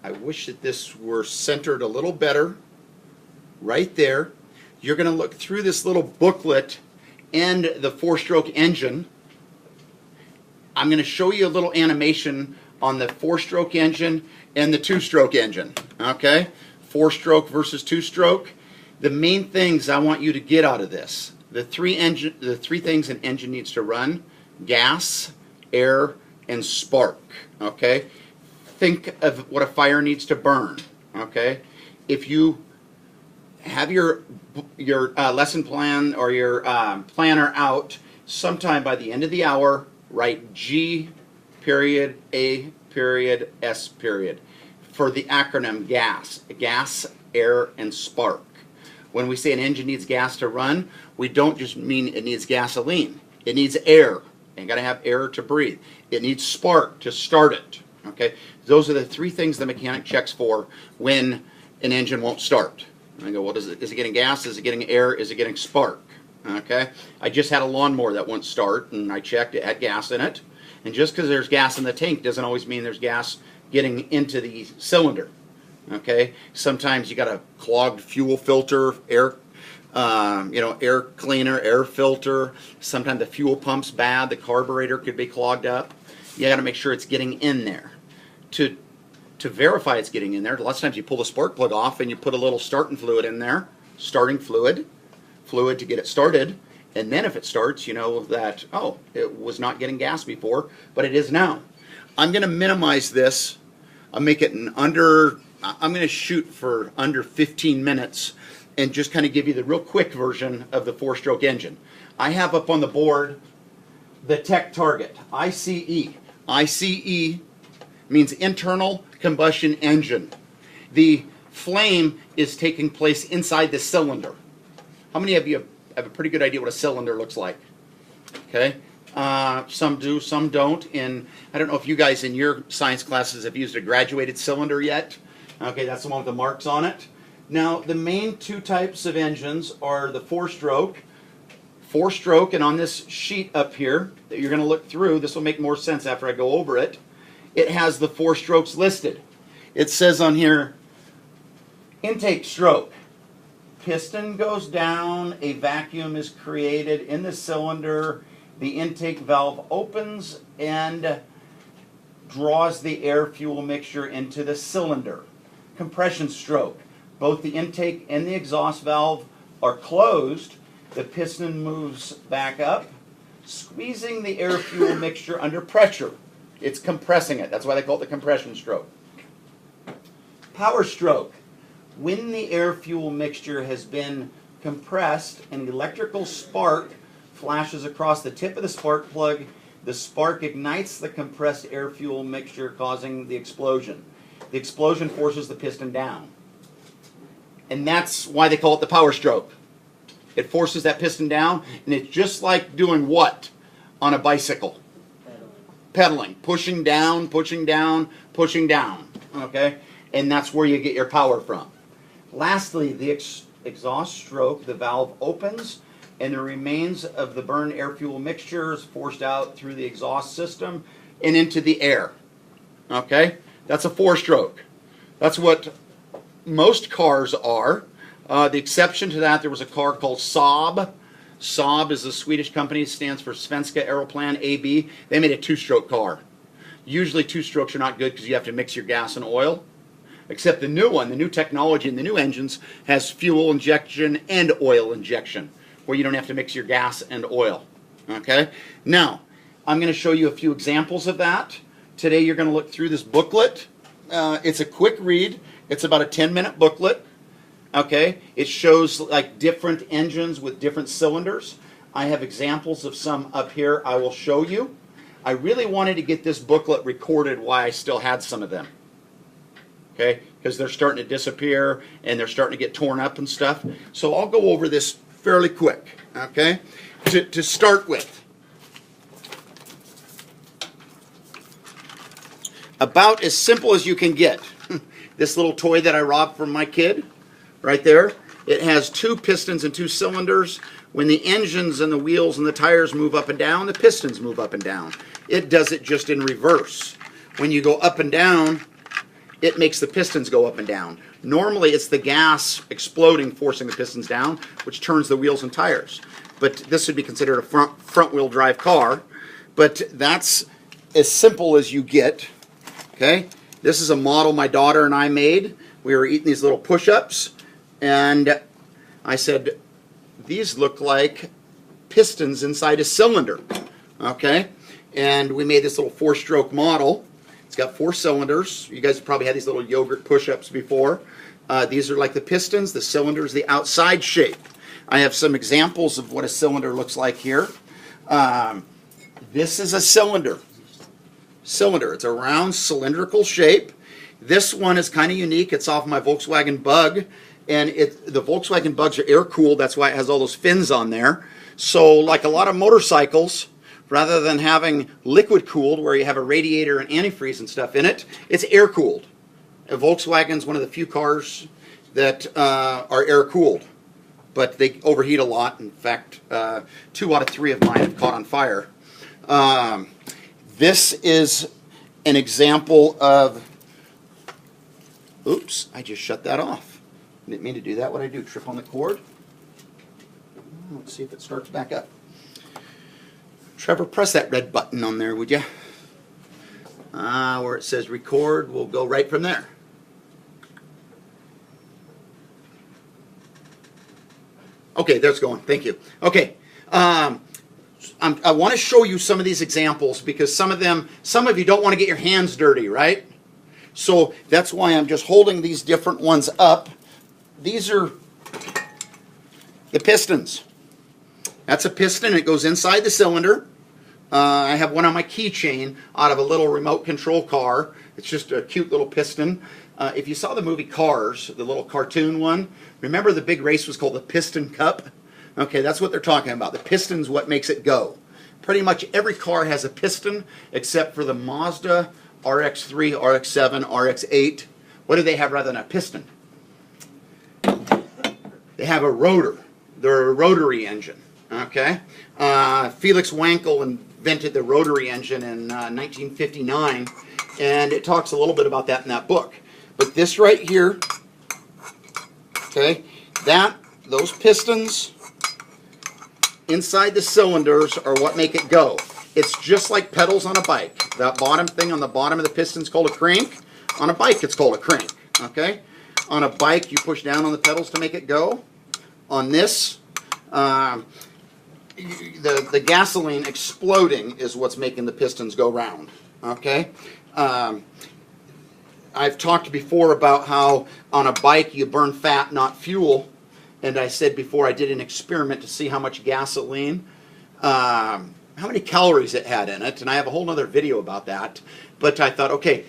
I wish that this were centered a little better. Right there. You're going to look through this little booklet and the four-stroke engine. I'm going to show you a little animation on the four-stroke engine and the two-stroke engine. Okay? Four-stroke versus two-stroke. The main things I want you to get out of this. The three things an engine needs to run: gas, air, and spark. Okay? Think of what a fire needs to burn. Okay? If you have your lesson plan or your planner out, sometime by the end of the hour, write G period A period S period for the acronym GAS. Gas, air, and spark. When we say an engine needs gas to run, we don't just mean it needs gasoline. It needs air. You got to have air to breathe. It needs spark to start it. Okay, those are the three things the mechanic checks for when an engine won't start. I go, well, is it getting gas? Is it getting air? Is it getting spark? Okay, I just had a lawnmower that won't start, and I checked, it had gas in it. And just because there's gas in the tank doesn't always mean there's gas getting into the cylinder. Okay, sometimes you got a clogged fuel filter, air cleaner, air filter. Sometimes the fuel pump's bad, the carburetor could be clogged up. You got to make sure it's getting in there. To verify it's getting in there, lots of times you pull the spark plug off and you put a little starting fluid in there, starting fluid to get it started, and then if it starts, you know that, oh, it was not getting gas before, but it is now. I'm going to minimize this. I'll make it I'm going to shoot for under 15 minutes and just kind of give you the real quick version of the four-stroke engine. I have up on the board the Tech Target, ICE. ICE means internal combustion engine. The flame is taking place inside the cylinder. How many of you have a pretty good idea what a cylinder looks like? Okay, some do, some don't. And I don't know if you guys in your science classes have used a graduated cylinder yet. Okay, that's the one with the marks on it. Now, the main two types of engines are the four-stroke, and on this sheet up here that you're going to look through, this will make more sense after I go over it. It has the four strokes listed. It says on here, intake stroke. Piston goes down, a vacuum is created in the cylinder, the intake valve opens and draws the air-fuel mixture into the cylinder. Compression stroke. Both the intake and the exhaust valve are closed. The piston moves back up, squeezing the air-fuel mixture under pressure. It's compressing it. That's why they call it the compression stroke. Power stroke. When the air-fuel mixture has been compressed, an electrical spark flashes across the tip of the spark plug. The spark ignites the compressed air-fuel mixture, causing the explosion. The explosion forces the piston down. And that's why they call it the power stroke. It forces that piston down, and it's just like doing what on a bicycle? Pedaling, pushing down, pushing down, pushing down, okay? And that's where you get your power from. Lastly, the exhaust stroke, the valve opens, and the remains of the burned air-fuel mixture is forced out through the exhaust system and into the air, okay? That's a four-stroke. That's what most cars are. The exception to that, there was a car called Saab. Saab is a Swedish company. It stands for Svenska Aeroplan AB. They made a two-stroke car. Usually two-strokes are not good because you have to mix your gas and oil. Except the new one, the new technology in the new engines has fuel injection and oil injection, where you don't have to mix your gas and oil. Okay? Now, I'm going to show you a few examples of that. Today you're going to look through this booklet. It's a quick read. It's about a 10-minute booklet. Okay, it shows like different engines with different cylinders. I have examples of some up here I will show you. I really wanted to get this booklet recorded while I still had some of them. Okay, because they're starting to disappear and they're starting to get torn up and stuff. So I'll go over this fairly quick. Okay, to start with. About as simple as you can get. This little toy that I robbed from my kid. Right there, it has two pistons and two cylinders. When the engines and the wheels and the tires move up and down, the pistons move up and down. It does it just in reverse. When you go up and down, it makes the pistons go up and down. Normally, it's the gas exploding, forcing the pistons down, which turns the wheels and tires. But this would be considered a front-wheel drive car. But that's as simple as you get. Okay, this is a model my daughter and I made. We were eating these little push-ups, and I said, these look like pistons inside a cylinder. Okay, and we made this little 4-stroke model. It's got 4 cylinders. You guys have probably had these little yogurt push-ups before. These are like the pistons. The cylinder is the outside shape. I have some examples of what a cylinder looks like here. This is a cylinder. It's a round cylindrical shape. This one is kind of unique. It's off my Volkswagen Bug, and the Volkswagen Bugs are air-cooled. That's why it has all those fins on there. So like a lot of motorcycles, rather than having liquid-cooled where you have a radiator and antifreeze and stuff in it, it's air-cooled. Volkswagen's one of the few cars that are air-cooled, but they overheat a lot. In fact, 2 out of 3 of mine have caught on fire. This is an example of, oops, I just shut that off. Didn't mean to do that. What did I do? Trip on the cord? Let's see if it starts back up. Trevor, press that red button on there, would you? Where it says record, we'll go right from there. Okay, there's going. Thank you. Okay. I want to show you some of these examples because some of you don't want to get your hands dirty, right? So that's why I'm just holding these different ones up. These are the pistons. That's a piston. It goes inside the cylinder. I have one on my keychain out of a little remote control car. It's just a cute little piston. If you saw the movie Cars, the little cartoon one, remember the big race was called the Piston Cup? Okay, that's what they're talking about. The piston's what makes it go. Pretty much every car has a piston except for the Mazda RX-3, RX-7, RX-8. What do they have rather than a piston? They have a rotor. They're a rotary engine. Okay, Felix Wankel invented the rotary engine in 1959, and it talks a little bit about that in that book. But this right here, okay, those pistons inside the cylinders are what make it go. It's just like pedals on a bike. That bottom thing on the bottom of the piston is called a crank. On a bike, it's called a crank. Okay, on a bike, you push down on the pedals to make it go. On this, the gasoline exploding is what's making the pistons go round. Okay, I've talked before about how on a bike you burn fat, not fuel, and I said before I did an experiment to see how much gasoline, how many calories it had in it, and I have a whole other video about that. But I thought, okay,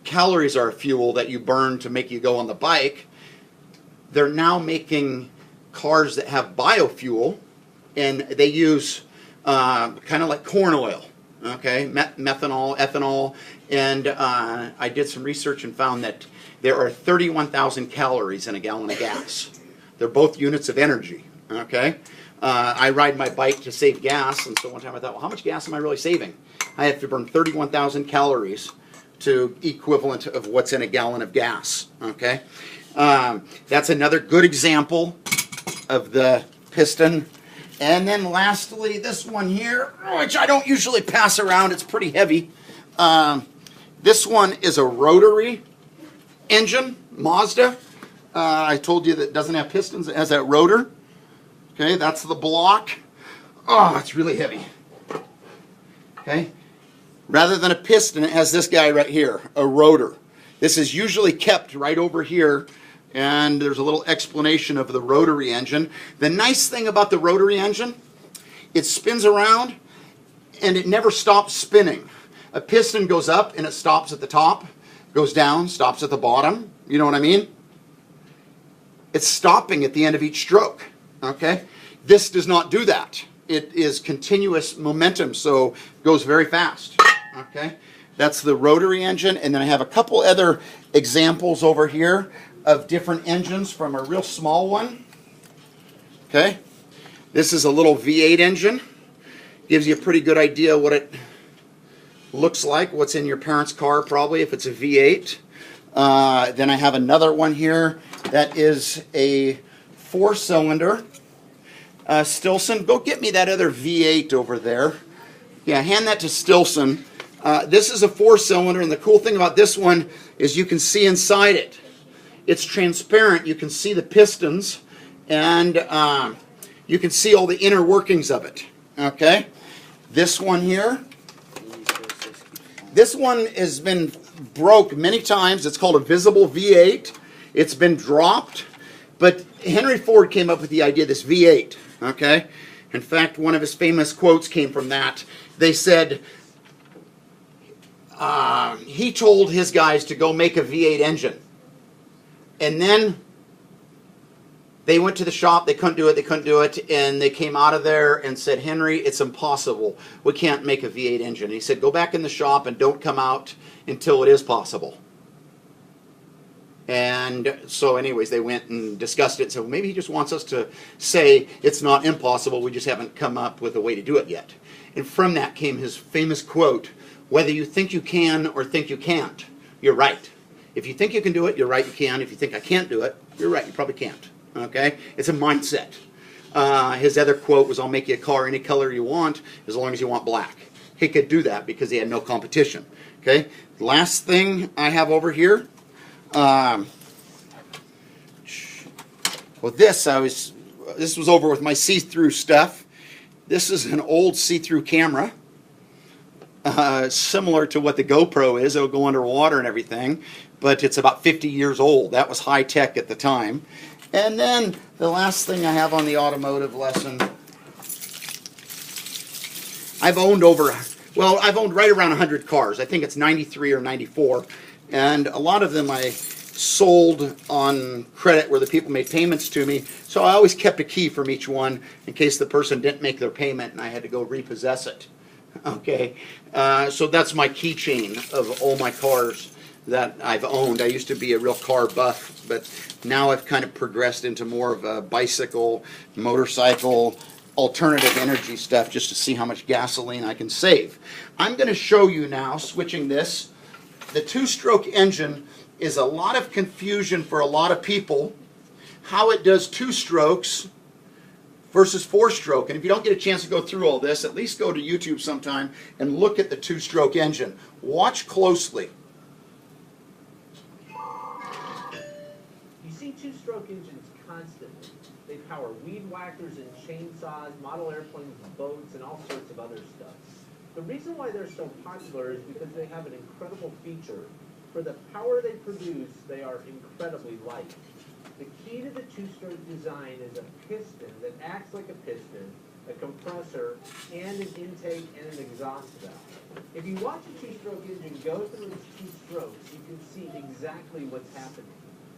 calories are fuel that you burn to make you go on the bike. They're now making cars that have biofuel, and they use kind of like corn oil, okay, methanol, ethanol, and I did some research and found that there are 31,000 calories in a gallon of gas. They're both units of energy, okay. I ride my bike to save gas, and so one time I thought, well, how much gas am I really saving? I have to burn 31,000 calories to equivalent of what's in a gallon of gas, okay. That's another good example of the piston. And then lastly, this one here, which I don't usually pass around, it's pretty heavy. This one is a rotary engine, Mazda. I told you that it doesn't have pistons, it has that rotor. Okay, that's the block. Oh, it's really heavy. Okay, rather than a piston, it has this guy right here, a rotor. This is usually kept right over here, and there's a little explanation of the rotary engine. The nice thing about the rotary engine, it spins around and it never stops spinning. A piston goes up and it stops at the top, goes down, stops at the bottom. You know what I mean? It's stopping at the end of each stroke. Okay? This does not do that. It is continuous momentum, so it goes very fast. Okay? That's the rotary engine, and then I have a couple other examples over here of different engines from a real small one. Okay? This is a little V8 engine. Gives you a pretty good idea what it looks like, what's in your parents' car probably if it's a V8. Then I have another one here that is a 4-cylinder. Stilson, go get me that other V8 over there. Yeah, hand that to Stilson. This is a 4-cylinder, and the cool thing about this one is you can see inside it. It's transparent. You can see the pistons, and you can see all the inner workings of it. Okay? This one here. This one has been broke many times. It's called a visible V8. It's been dropped, but Henry Ford came up with the idea of this V8. Okay? In fact, one of his famous quotes came from that. They said he told his guys to go make a V8 engine. And then they went to the shop, they couldn't do it, and they came out of there and said, Henry, it's impossible. We can't make a V8 engine. And he said, go back in the shop and don't come out until it is possible. And so anyways, they went and discussed it. So maybe he just wants us to say it's not impossible, we just haven't come up with a way to do it yet. And from that came his famous quote, whether you think you can or think you can't, you're right. If you think you can do it, you're right, you can. If you think I can't do it, you're right, you probably can't. Okay? It's a mindset. His other quote was, I'll make you a car any color you want as long as you want black. He could do that because he had no competition. Okay? Last thing I have over here. Well, this was over with my see-through stuff. This is an old see-through camera. Similar to what the GoPro is. It'll go underwater and everything, but it's about 50 years old. That was high tech at the time. And then the last thing I have on the automotive lesson, I've owned right around 100 cars. I think it's 93 or 94, and a lot of them I sold on credit where the people made payments to me, so I always kept a key from each one in case the person didn't make their payment and I had to go repossess it. Okay, so that's my keychain of all my cars that I've owned. I used to be a real car buff, but now I've kind of progressed into more of a bicycle, motorcycle, alternative energy stuff just to see how much gasoline I can save. I'm going to show you now, switching this. The 2-stroke engine is a lot of confusion for a lot of people, how it does 2 strokes versus 4-stroke. And if you don't get a chance to go through all this, at least go to YouTube sometime and look at the 2-stroke engine. Watch closely. You see 2-stroke engines constantly. They power weed whackers and chainsaws, model airplanes, boats, and all sorts of other stuff. The reason why they're so popular is because they have an incredible feature. For the power they produce, they are incredibly light. The key to the 2-stroke design is a piston that acts like a piston, a compressor, and an intake and an exhaust valve. If you watch a 2-stroke engine go through its 2 strokes, you can see exactly what's happening.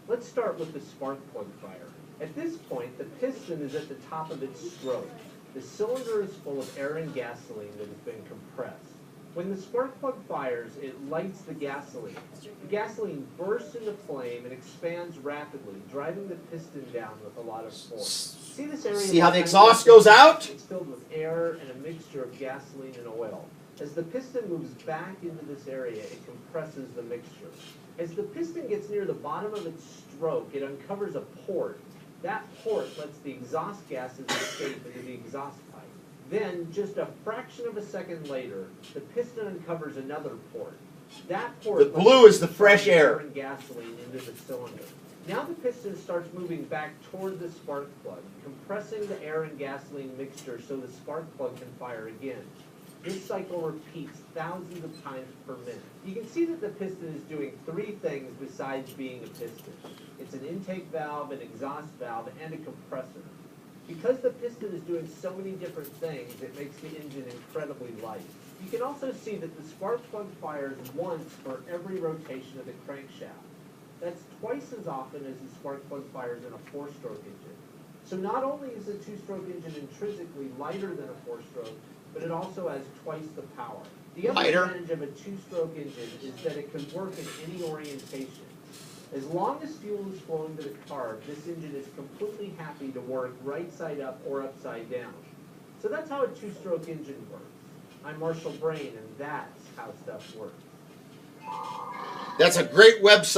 Let's start with the spark plug fire. At this point, the piston is at the top of its stroke. The cylinder is full of air and gasoline that has been compressed. When the spark plug fires, it lights the gasoline. The gasoline bursts into flame and expands rapidly, driving the piston down with a lot of force. See this area? See how the exhaust goes out? It's filled with air and a mixture of gasoline and oil. As the piston moves back into this area, it compresses the mixture. As the piston gets near the bottom of its stroke, it uncovers a port. That port lets the exhaust gases escape into the exhaust pipe. Then, just a fraction of a second later, the piston uncovers another port. That port the blue is the fresh air and gasoline into the cylinder. Now the piston starts moving back toward the spark plug, compressing the air and gasoline mixture so the spark plug can fire again. This cycle repeats thousands of times per minute. You can see that the piston is doing 3 things besides being a piston. It's an intake valve, an exhaust valve, and a compressor. Because the piston is doing so many different things, it makes the engine incredibly light. You can also see that the spark plug fires once for every rotation of the crankshaft. That's twice as often as the spark plug fires in a 4-stroke engine. So not only is a 2-stroke engine intrinsically lighter than a 4-stroke, but it also has twice the power. The other advantage of a 2-stroke engine is that it can work in any orientation. As long as fuel is flowing to the carb, this engine is completely happy to work right side up or upside down. So that's how a 2-stroke engine works. I'm Marshall Brain, and that's how stuff works. That's a great website.